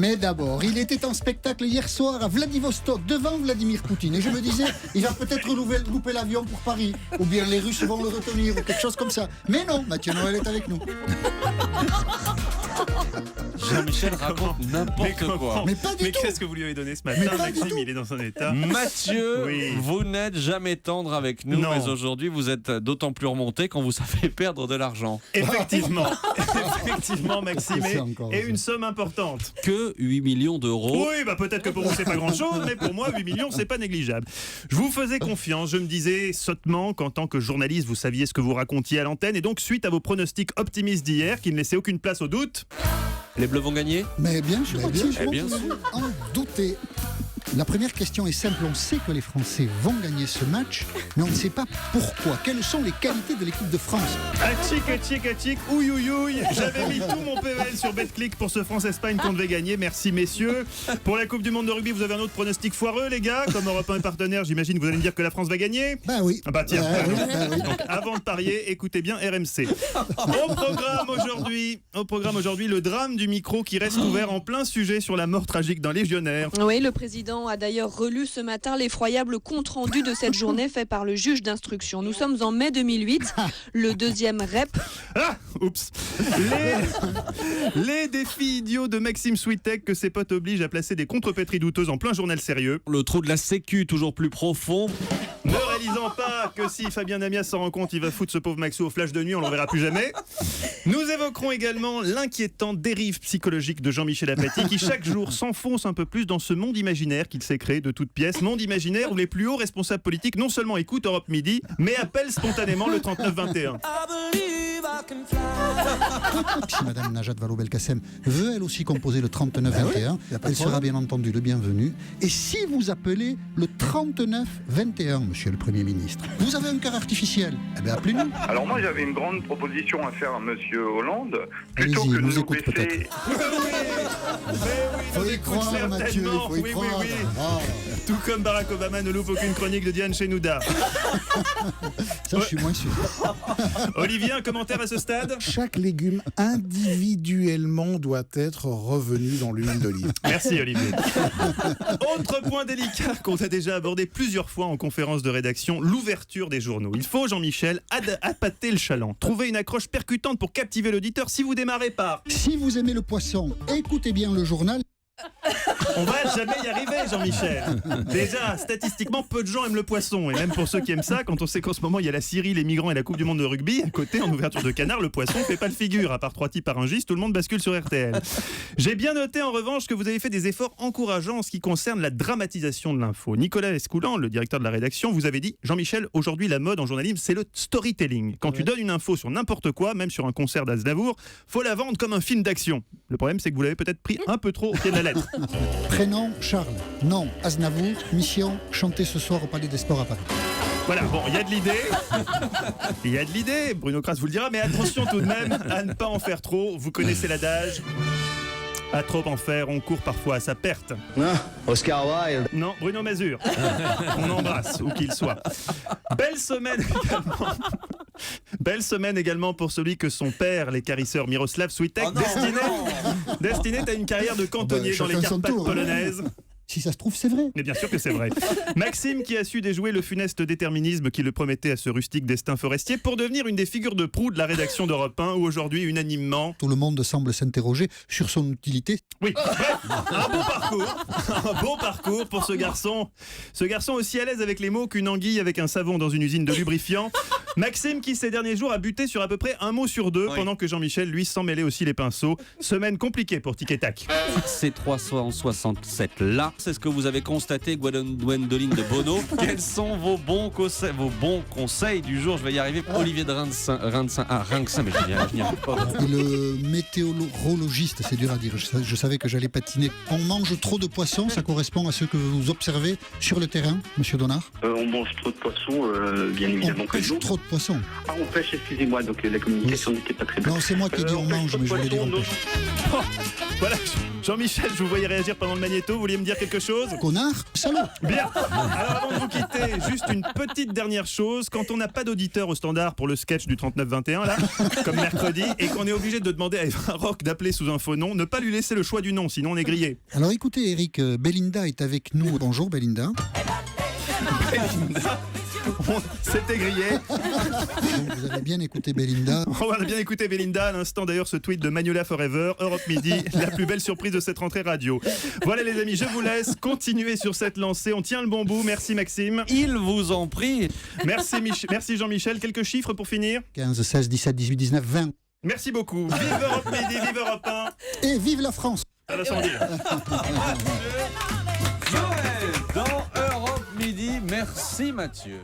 Mais d'abord, il était en spectacle hier soir à Vladivostok devant Vladimir Poutine. Et je me disais, il va peut-être louper l'avion pour Paris. Ou bien les Russes vont le retenir ou quelque chose comme ça. Mais non, Mathieu Noël est avec nous. Jean-Michel raconte n'importe quoi. Mais pas du tout. Qu'est-ce que vous lui avez donné ce matin, Maxime? Il est dans son état. Mathieu, Oui. vous n'êtes jamais tendre avec nous, Non. mais aujourd'hui vous êtes d'autant plus remonté quand vous savez perdre de l'argent. Effectivement, Maxime, C'est encore et ça. une somme importante. Que 8 millions d'euros. Oui, peut-être que pour vous c'est pas grand-chose, mais pour moi 8 millions c'est pas négligeable. Je vous faisais confiance, je me disais sottement qu'en tant que journaliste vous saviez ce que vous racontiez à l'antenne, et donc suite à vos pronostics optimistes d'hier qui ne laissaient aucune place au doute. Les Bleus vont gagner? Mais bien sûr, bien vous sûr. en doutez. La première question est simple. On sait que les Français vont gagner ce match, mais on ne sait pas pourquoi. Quelles sont les qualités de l'équipe de France? Atchik, ouïe, j'avais mis tout mon PEL sur BetClick pour ce France-Espagne qu'on devait gagner, merci messieurs. Pour la Coupe du Monde de rugby, vous avez un autre pronostic foireux les gars, comme Europe 1 est partenaire, j'imagine que vous allez me dire que la France va gagner. Ben oui. Ah bah tiens, Oui. donc avant de parier, écoutez bien RMC. Au programme aujourd'hui, le drame du micro qui reste ouvert en plein sujet sur la mort tragique d'un légionnaire. Oui, le président a d'ailleurs relu ce matin l'effroyable compte-rendu de cette journée fait par le juge d'instruction. Nous sommes en mai 2008, le deuxième REP. Ah, oups. Les défis idiots de Maxime Switek que ses potes obligent à placer des contrepétries douteuses en plein journal sérieux. Le trou de la sécu toujours plus profond. Ne réalisant pas que si Fabien Damias s'en rend compte, il va foutre ce pauvre Maxou au flash de nuit, on ne le verra plus jamais. Nous évoquerons également l'inquiétante dérive psychologique de Jean-Michel Apathy qui chaque jour s'enfonce un peu plus dans ce monde imaginaire qu'il s'est créé de toutes pièces. Monde imaginaire où les plus hauts responsables politiques non seulement écoutent Europe Midi, mais appellent spontanément le 39-21. Si Madame Najat Vallaud-Belkacem veut elle aussi composer le 39-21, elle sera bien entendu le bienvenu. Et si vous appelez le 39-21, Monsieur le Premier ministre, vous avez un cœur artificiel, eh bien appelez-nous. Alors moi j'avais une grande proposition à faire à Monsieur Hollande. Plutôt Allez-y, que de nous nous écoute baisser... peut-être. Faut y croire, Mathieu, il faut y oui. croire. Ah, Tout comme Barack Obama ne loupe aucune chronique de Diane Chenouda. ça, je suis moins sûr. Olivier, un commentaire à ce stade? Chaque légume individuellement doit être revenu dans l'huile d'olive. Merci Olivier. Autre point délicat qu'on a déjà abordé plusieurs fois en conférence de rédaction, l'ouverture des journaux. Il faut, Jean-Michel, appâter le chaland. Trouver une accroche percutante pour captiver l'auditeur si vous démarrez par... Si vous aimez le poisson, écoutez bien le journal. On va jamais y arriver, Jean-Michel. Déjà, statistiquement, peu de gens aiment le poisson. Et même pour ceux qui aiment ça, quand on sait qu'en ce moment, il y a la Syrie, les migrants et la Coupe du Monde de rugby, à côté, en ouverture de canard, le poisson fait pas le figure. À part 3 types par un giste, tout le monde bascule sur RTL. J'ai bien noté, en revanche, que vous avez fait des efforts encourageants en ce qui concerne la dramatisation de l'info. Nicolas Escoulan, le directeur de la rédaction, vous avez dit, Jean-Michel, aujourd'hui, la mode en journalisme, c'est le storytelling. Quand tu donnes une info sur n'importe quoi, même sur un concert d'Aznavour, faut la vendre comme un film d'action. Le problème, c'est que vous l'avez peut-être pris un peu trop au pied de la lettre. Prénom, Charles. Nom, Aznavour. Mission, chanter ce soir au Palais des Sports à Paris. Voilà, bon, il y a de l'idée, Bruno Kras vous le dira, mais attention tout de même à ne pas en faire trop, vous connaissez l'adage. À trop en faire, on court parfois à sa perte. Oscar Wilde. Non, Bruno Mazur. On embrasse, où qu'il soit. Belle semaine également pour celui que son père, l'équarrisseur Miroslav Switek, destiné à une carrière de cantonnier dans les chacun son Carpates tour, hein. polonaises. Si ça se trouve, c'est vrai. Mais bien sûr que c'est vrai. Maxime qui a su déjouer le funeste déterminisme qui le promettait à ce rustique destin forestier pour devenir une des figures de proue de la rédaction d'Europe 1 où aujourd'hui unanimement... Tout le monde semble s'interroger sur son utilité. Oui, bref, un beau parcours pour ce garçon. Ce garçon aussi à l'aise avec les mots qu'une anguille avec un savon dans une usine de lubrifiant. Maxime qui ces derniers jours a buté sur à peu près un mot sur deux pendant que Jean-Michel lui s'en mêlait aussi les pinceaux. Semaine compliquée pour Tic et Tac. C'est 367 là. C'est ce que vous avez constaté, Gwendoline de Bono. Quels sont vos bons conseils du jour? Je vais y arriver. Olivier de Rinxin. Mais je n'y arrive pas. Et le météorologiste, c'est dur à dire. Je savais que j'allais patiner. On mange trop de poissons, ça correspond à ce que vous observez sur le terrain, Monsieur Donard? On mange trop de poissons, bien évidemment On que pêche non. trop de poissons. Ah, on pêche, excusez-moi, donc la communication n'était pas très bonne. Non, c'est moi qui dis on mange, mais je voulais dire on pêche. Voilà. Jean-Michel, je vous voyais réagir pendant le magnéto, vous vouliez me dire quelque chose? Connard, salaud. Bien. Alors avant de vous quitter, juste une petite dernière chose. Quand on n'a pas d'auditeur au standard pour le sketch du 39-21 là, comme mercredi, et qu'on est obligé de demander à Eva Rock d'appeler sous un faux nom, ne pas lui laisser le choix du nom, sinon on est grillé. Alors écoutez Eric, Belinda est avec nous. Bonjour Belinda. C'était grillé. Donc, vous avez bien écouté Belinda. On va bien écouter Belinda à l'instant, d'ailleurs ce tweet de Magnolia Forever, Europe Midi, la plus belle surprise de cette rentrée radio. Voilà les amis, je vous laisse continuer sur cette lancée, on tient le bon bout. Merci Maxime. Il vous en prie. Merci Jean-Michel, quelques chiffres pour finir. 15, 16, 17, 18, 19, 20. Merci beaucoup. Vive Europe Midi, vive Europe 1. Et vive la France. Ça va sans dire. Joël dans Europe Midi. Merci Mathieu.